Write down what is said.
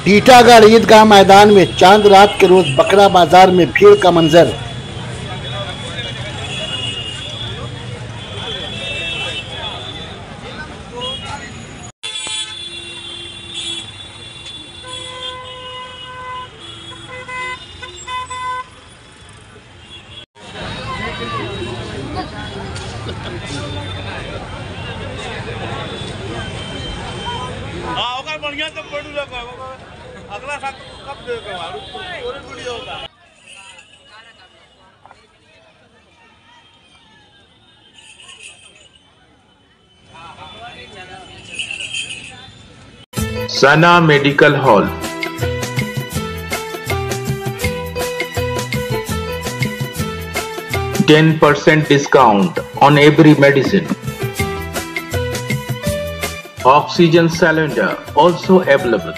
टीटागढ़ ईदगाह मैदान में चांद रात के रोज बकरा बाजार में भीड़ का मंजर। बढ़िया तो पढ़ू लगा अगला साल कब देगा पूरे वीडियो होगा। सना medical hall 10% discount on every medicine. Oxygen cylinder also available.